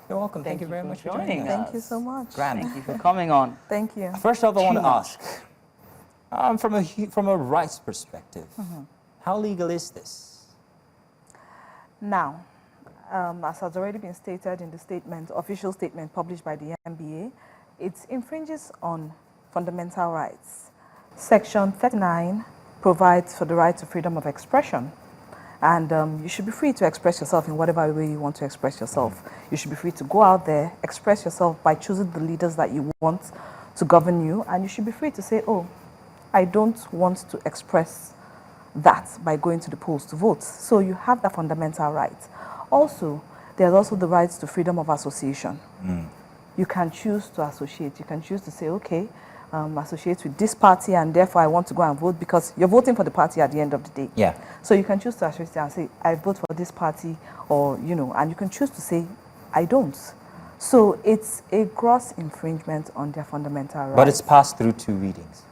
You're welcome. Thank you very much for joining us. Thank you so much. Grand. Thank you for coming on. Thank you. First off, I want to ask, from a rights perspective, how legal is this? Now, as has already been stated in the statement, official statement published by the NBA, it infringes on fundamental rights. Section 39 provides for the right to freedom of expression. And you should be free to express yourself in whatever way you want to express yourself. You should be free to go out there, express yourself by choosing the leaders that you want to govern you. And you should be free to say, oh, I don't want to express that by going to the polls to vote. So you have that fundamental right. Also, there's also the right to freedom of association. You can choose to associate. You can choose to say, okay, associate with this party and therefore I want to go and vote, because you're voting for the party at the end of the day. Yeah. So you can choose to associate and say, I vote for this party, or, you know, and you can choose to say, I don't. So it's a gross infringement on their fundamental rights. But it's passed through 2 readings.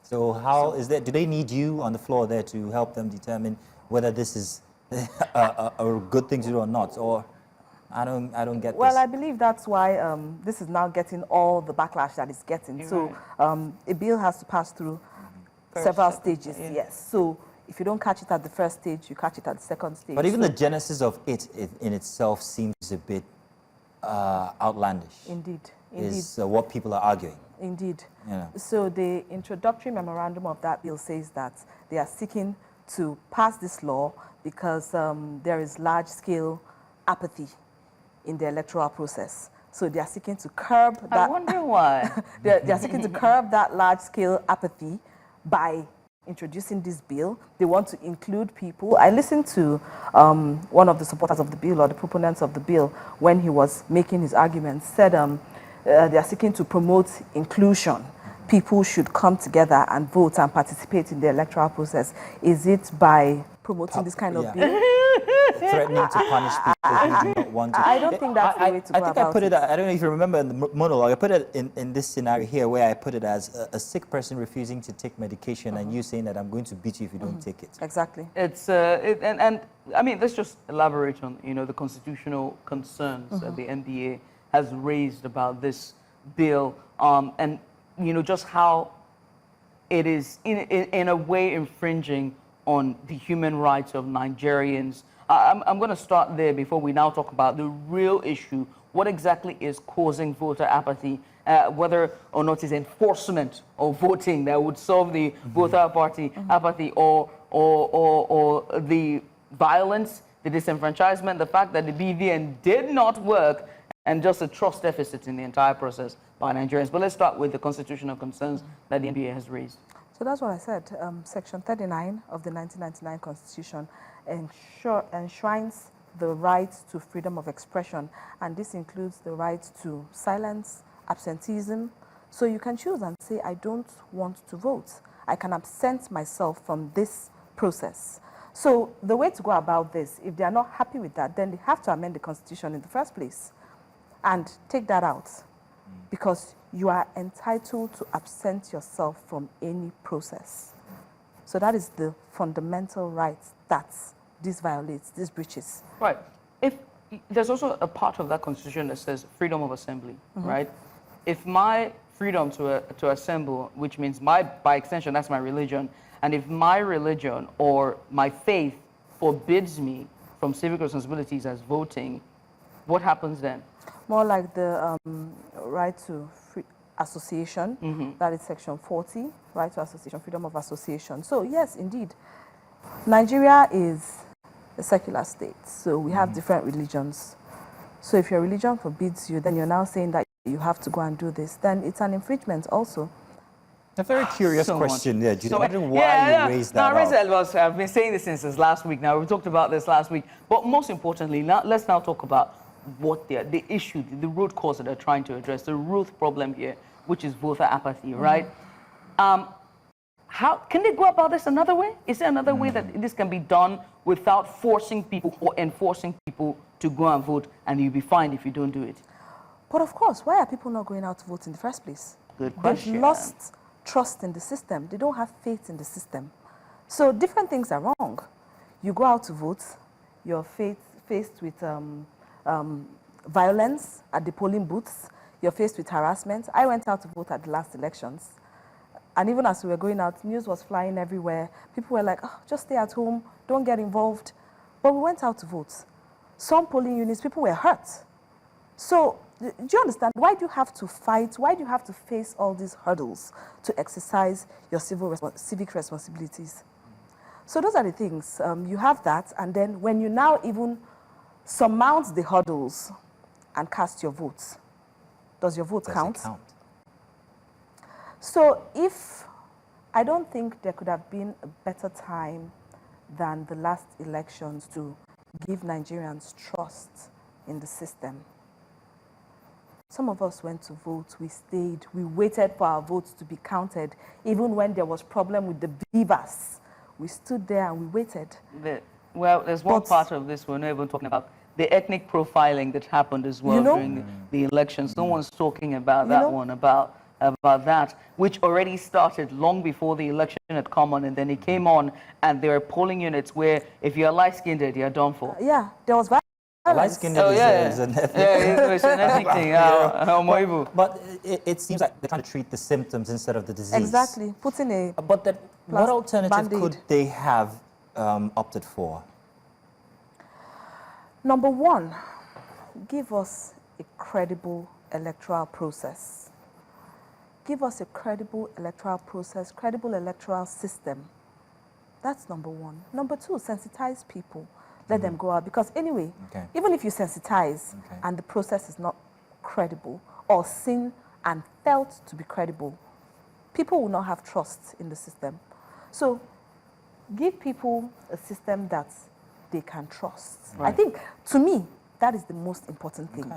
So how is that? Do they need you on the floor there to help them determine whether this is a good thing to do or not? Or I don't get this. Well, I believe that's why this is now getting all the backlash that it's getting. You're so right. a bill has to pass through several stages, yes. So if you don't catch it at the first stage, you catch it at the second stage. But even the genesis of it in itself seems a bit outlandish. Indeed. Is what people are arguing. Indeed. Yeah. So the introductory memorandum of that bill says that they are seeking to pass this law because there is large-scale apathy in the electoral process. So they are seeking to curb that. I wonder why. they are seeking to curb that large-scale apathy by introducing this bill. They want to include people. I listened to one of the supporters of the bill, or the proponents of the bill, when he was making his arguments, said they are seeking to promote inclusion. People should come together and vote and participate in the electoral process. Is it by promoting this kind of bill? Threatening to punish people who do not want to. I don't think that's the way to go I think about I put it. I don't know if you remember in the monologue. I put it in this scenario here, where I put it as a sick person refusing to take medication, and you saying that I'm going to beat you if you don't take it. Exactly. It's and I mean, let's just elaborate on, you know, the constitutional concerns that the NBA has raised about this bill, and, you know, just how it is in a way infringing on the human rights of Nigerians. I'm going to start there before we now talk about the real issue. What exactly is causing voter apathy? Whether or not it's enforcement of voting that would solve the voter apathy, or the violence, the disenfranchisement, the fact that the BVN did not work, and just a trust deficit in the entire process by Nigerians. But let's start with the constitutional concerns that the NBA has raised. So that's what I said. Section 39 of the 1999 Constitution enshrines the right to freedom of expression, and this includes the right to silence, absenteeism. So you can choose and say, I don't want to vote. I can absent myself from this process. So the way to go about this, if they are not happy with that, then they have to amend the Constitution in the first place and take that out, because you are entitled to absent yourself from any process. So that is the fundamental right that this violates, this breaches. Right. If there's also a part of that constitution that says freedom of assembly, right? If my freedom to assemble, which means by extension, that's my religion, and if my religion or my faith forbids me from civic responsibilities as voting, what happens then? More like the right to free association, that is section 40, right to association, freedom of association. So yes, indeed, Nigeria is a secular state, so we have different religions. So if your religion forbids you, then you're now saying that you have to go and do this, then it's an infringement also. A very curious question there, Judy. I don't know why you raised that No, I raised up. that because I've been saying this since last week. Now, we talked about this last week. But most importantly, let's now talk about what the issue, the root cause that they're trying to address, the root problem here, which is voter apathy, right? How can they go about this another way? Is there another way that this can be done without forcing people or enforcing people to go and vote, and you'll be fined if you don't do it? But of course, why are people not going out to vote in the first place? Good question. They've lost trust in the system. They don't have faith in the system. So different things are wrong. You go out to vote, you're faced with violence at the polling booths. You're faced with harassment. I went out to vote at the last elections. And even as we were going out, news was flying everywhere. People were like, oh, just stay at home, don't get involved. But we went out to vote. Some polling units, people were hurt. So, do you understand? Why do you have to fight? Why do you have to face all these hurdles to exercise your civic responsibilities? So those are the things. You have that, and then when you now even surmount the hurdles and cast your votes, does your vote count? So I don't think there could have been a better time than the last elections to give Nigerians trust in the system. Some of us went to vote, we stayed, we waited for our votes to be counted, even when there was problem with the beavers. We stood there and we waited. Well, there's one part of this we're not even talking about. The ethnic profiling that happened as well during the elections. No one's talking about that one, about that, which already started long before the election had come on, and then it came on, and there are polling units where if you're light-skinned, you're done for. Yeah, there was violence. Light-skinned is an ethnic it's an ethnic thing. But it seems like they're trying to treat the symptoms instead of the disease. Exactly, putting a But what alternative Band-Aid. could they have opted for? Number one, give us a credible electoral process. Give us a credible electoral process, credible electoral system. That's number one. Number two, sensitize people. Let them go out. Because anyway, even if you sensitize and the process is not credible or seen and felt to be credible, people will not have trust in the system. So give people a system that they can trust. Right. I think, to me, that is the most important thing.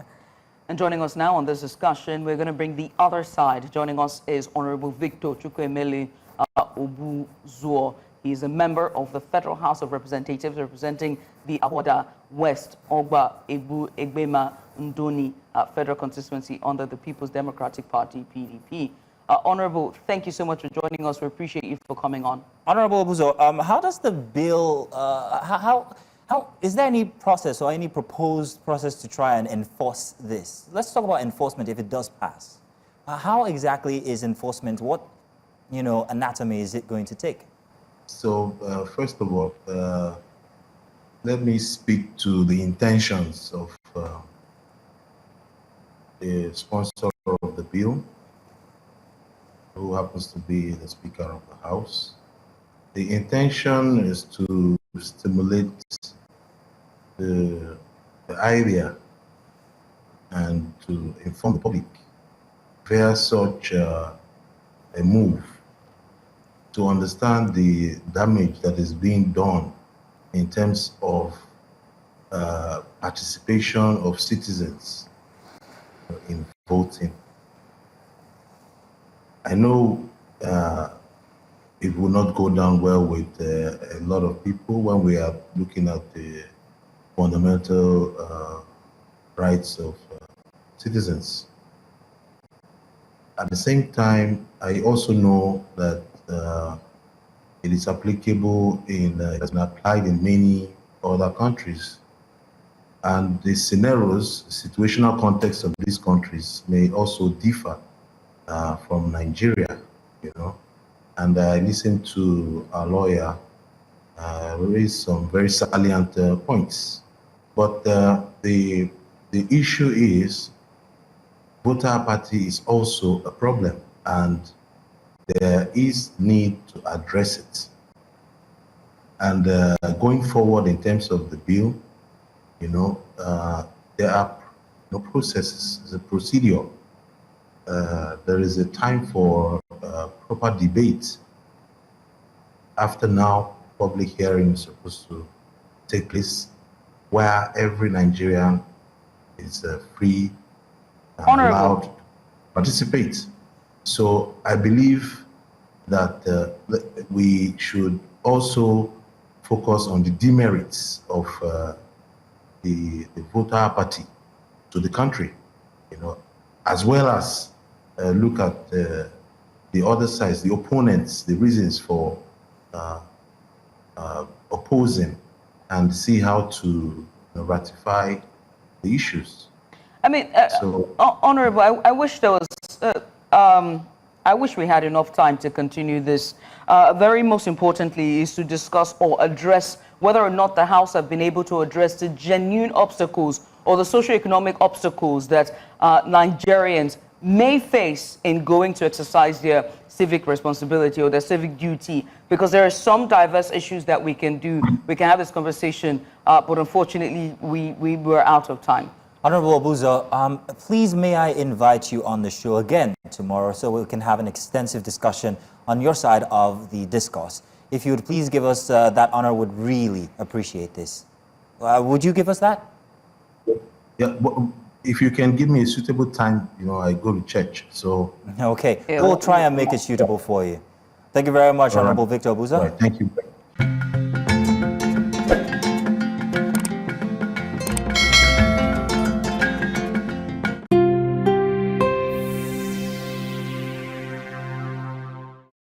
And joining us now on this discussion, we're going to bring the other side. Joining us is Honorable Victor Chukwuemele Obuzor. He is a member of the Federal House of Representatives representing the Ahoada West, Ogba-Egbema, Ndoni Federal Constituency under the People's Democratic Party, PDP. Honorable, thank you so much for joining us. We appreciate you for coming on. Honorable Obuzor, how does the bill, how is there any process or any proposed process to try and enforce this? Let's talk about enforcement if it does pass. How exactly is enforcement? What, anatomy is it going to take? So, first of all, let me speak to the intentions of the sponsor of the bill, who happens to be the Speaker of the House. The intention is to stimulate the idea and to inform the public via such a move to understand the damage that is being done in terms of participation of citizens in voting. I know it will not go down well with a lot of people when we are looking at the fundamental rights of citizens. At the same time, I also know that it is applicable it has been applied in many other countries. And the scenarios, situational context of these countries may also differ from Nigeria, And I listened to our lawyer raise some very salient points. But the issue is voter apathy is also a problem, and there is need to address it. And going forward in terms of the bill, there are processes, there's a procedure. There is a time for proper debate. After now, public hearing is supposed to take place where every Nigerian is free and allowed to participate. So I believe that we should also focus on the demerits of the voter apathy to the country, as well as look at the other sides, the opponents, the reasons for opposing, and see how to ratify the issues. I mean, Honorable, I wish there was, I wish we had enough time to continue this. Very most importantly is to discuss or address whether or not the House have been able to address the genuine obstacles or the socioeconomic obstacles that Nigerians may face in going to exercise their civic responsibility or their civic duty, because there are some diverse issues that we can do. We can have this conversation, but unfortunately, we were out of time. Honorable Obuzor, please may I invite you on the show again tomorrow so we can have an extensive discussion on your side of the discourse. If you would please give us that honor, would really appreciate this. Would you give us that? Yeah, if you can give me a suitable time, I go to church, so... Okay, we'll try and make it suitable for you. Thank you very much, Honorable Victor Obuzor. Thank you.